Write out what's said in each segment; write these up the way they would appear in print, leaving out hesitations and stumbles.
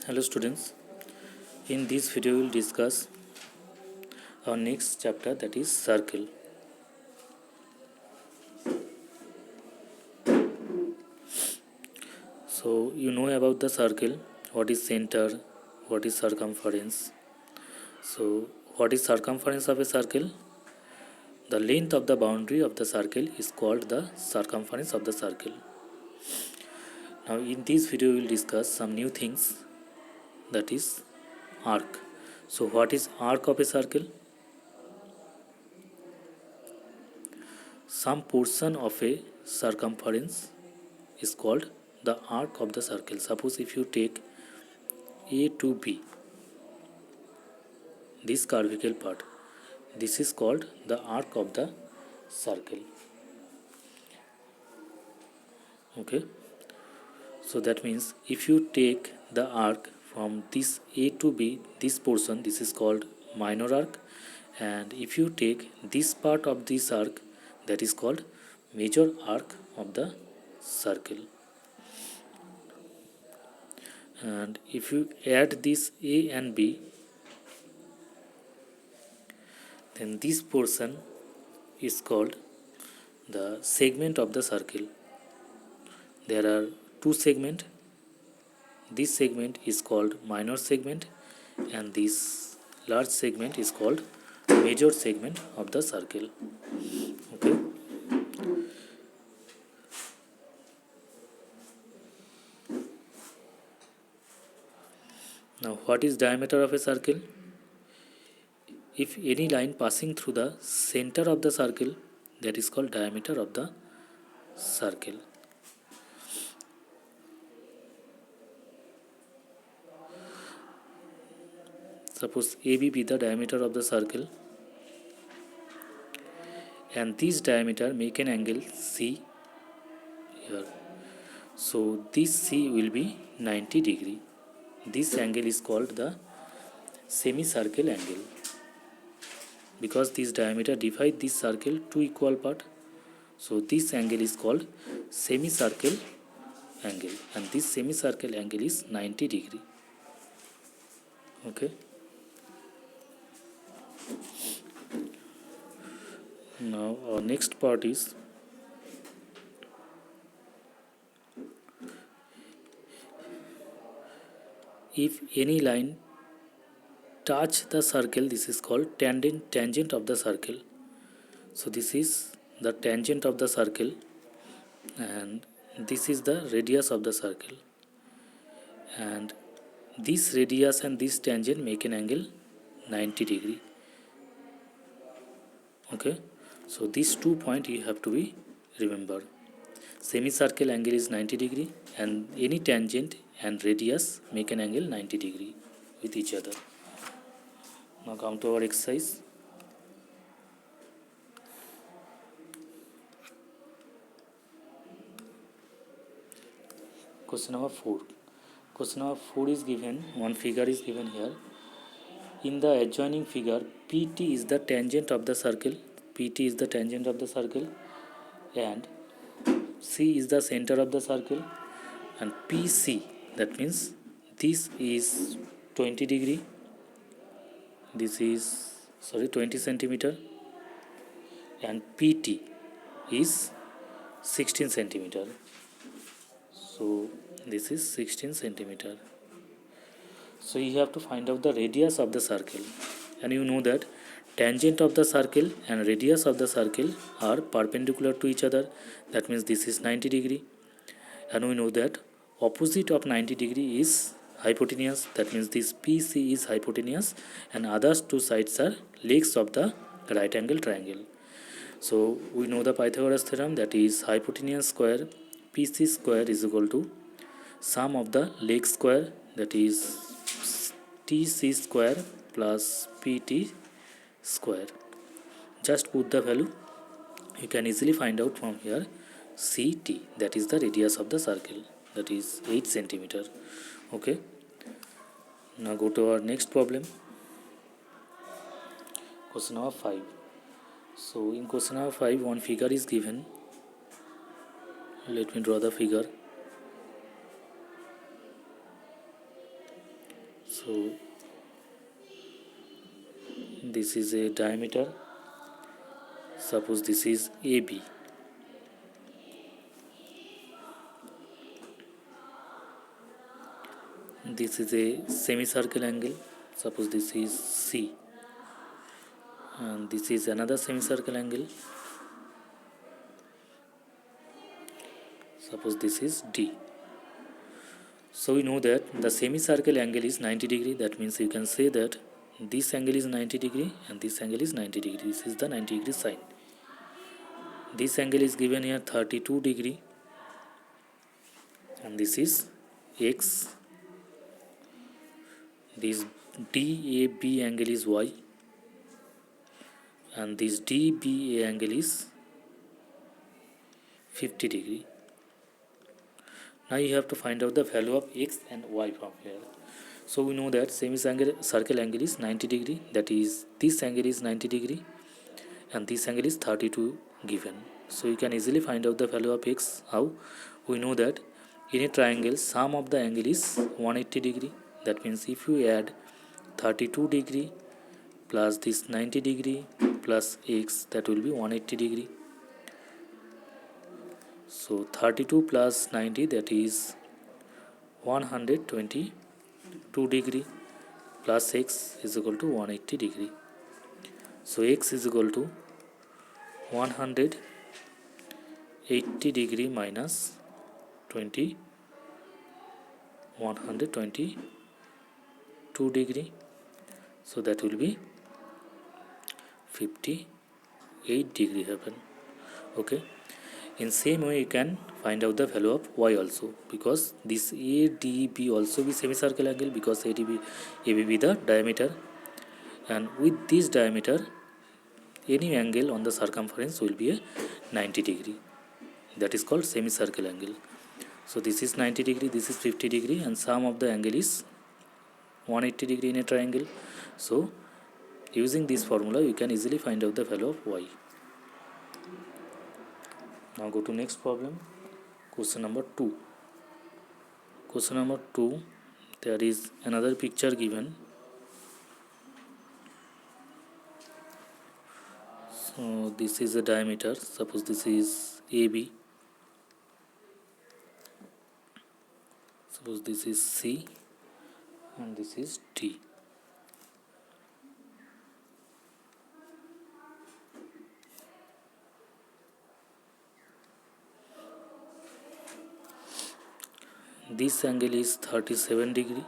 Hello students, in this video we will discuss our next chapter, that is circle. So you know about the circle, what is center, what is circumference. So what is circumference of a circle? The length of the boundary of the circle is called the circumference of the circle. Now in this video we will discuss some new things, that is arc. So what is arc of a circle? Some portion of a circumference is called the arc of the circle. Suppose if you take A to B, this curvical part, this is called the arc of the circle. Okay, so that means if you take the arc from this A to B, this portion, this is called minor arc, and if you take this part of this arc, that is called major arc of the circle. And if you add this A and B, then this portion is called the segment of the circle. There are two segments. This segment is called minor segment and this large segment is called major segment of the circle. Okay. Now what is diameter of a circle? If any line passing through the center of the circle, that is called diameter of the circle. Suppose AB be the diameter of the circle and this diameter make an angle C here. So this C will be 90 degree. This angle is called the semicircle angle, because this diameter divide this circle to equal part. So this angle is called semicircle angle and this semicircle angle is 90 degree. Okay. Now our next part is if any line touch the circle, this is called tangent of the circle. So this is the tangent of the circle and this is the radius of the circle, and this radius and this tangent make an angle 90 degree. Okay, so these 2 points you have to be remember. Semicircle angle is 90 degree and any tangent and radius make an angle 90 degree with each other. Now come to our exercise. Question number 4. Question number 4 is given, one figure is given here. In the adjoining figure, PT is the tangent of the circle. PT is the tangent of the circle and C is the center of the circle, and PC, that means this is 20 degree, this is 20 centimeter, and PT is 16 centimeter. So this is 16 centimeter. So you have to find out the radius of the circle, and you know that tangent of the circle and radius of the circle are perpendicular to each other. That means this is 90 degree, and we know that opposite of 90 degree is hypotenuse. That means this PC is hypotenuse and others two sides are legs of the right angle triangle. So we know the Pythagoras theorem, that is hypotenuse square PC square is equal to sum of the leg square, that is TC square plus PT square. Just put the value, you can easily find out from here. CT, that is the radius of the circle, that is 8 centimeter. Okay, now go to our next problem. Question number 5. So in question number 5, one figure is given. Let me draw the figure. So this is a diameter. Suppose this is AB. This is a semicircle angle. Suppose this is C, and this is another semicircle angle. Suppose this is D. So we know that the semicircle angle is 90 degree. That means you can say that this angle is 90 degree and this angle is 90 degree. This is the 90 degree sine. This angle is given here 32 degree, and this is X. This DAB angle is Y, and this DBA angle is 50 degree. Now you have to find out the value of X and Y from here. So we know that semicircle angle is 90 degree, that is this angle is 90 degree and this angle is 32 given. So you can easily find out the value of X. How? We know that in a triangle sum of the angle is 180 degree. That means if you add 32 degree plus this 90 degree plus X, that will be 180 degree. So 32 plus 90, that is 122 degree plus X is equal to 180 degree. So X is equal to 180 degree minus 122 degree. So that will be 58 degree happen. Okay. In same way you can find out the value of Y also, because this ADB also be semicircle angle, because AB be the diameter, and with this diameter any angle on the circumference will be a 90 degree. That is called semicircle angle. So this is 90 degree, this is 50 degree, and sum of the angle is 180 degree in a triangle. So using this formula you can easily find out the value of Y. Now go to next problem, question number 2. Question number 2, there is another picture given. So this is a diameter. Suppose this is AB. Suppose this is C and this is D. This angle is 37 degree.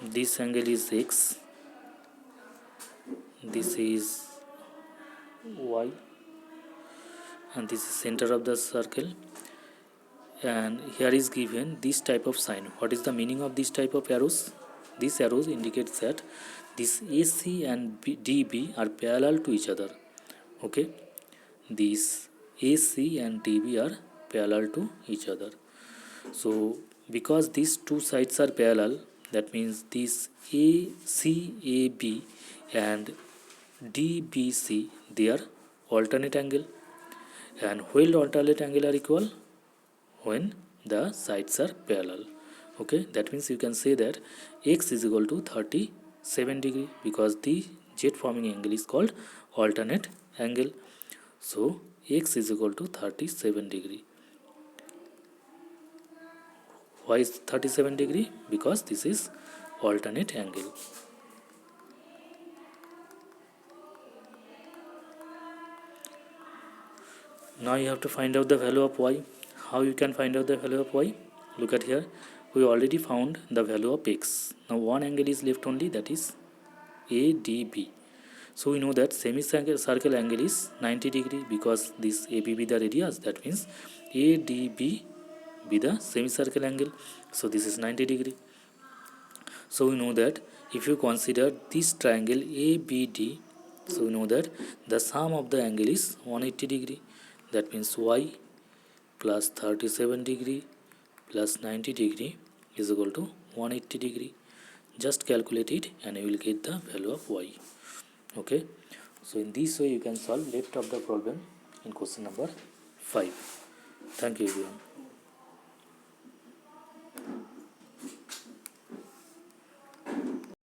This angle is X. This is Y. And this is center of the circle. And here is given this type of sign. What is the meaning of this type of arrows? These arrows indicates that this AC and DB are parallel to each other. Okay. These AC and DB are parallel to each other. So because these two sides are parallel, that means this ACAB and DBC, they are alternate angle. And when alternate angle are equal? When the sides are parallel. Okay, that means you can say that X is equal to 37 degree, because the jet forming angle is called alternate angle. So X is equal to 37 degree. Why is 37 degree? Because this is alternate angle. Now you have to find out the value of Y. How you can find out the value of Y? Look at here. We already found the value of X. Now one angle is left only, that is ADB. So we know that semicircle angle is 90 degree, because this AB be the radius. That means ADB be the semicircle angle. So this is 90 degree. So we know that if you consider this triangle ABD, so we know that the sum of the angle is 180 degree. That means Y plus 37 degree plus 90 degree is equal to 180 degree. Just calculate it and you will get the value of Y. Okay. So in this way you can solve left of the problem in question number 5. Thank you everyone.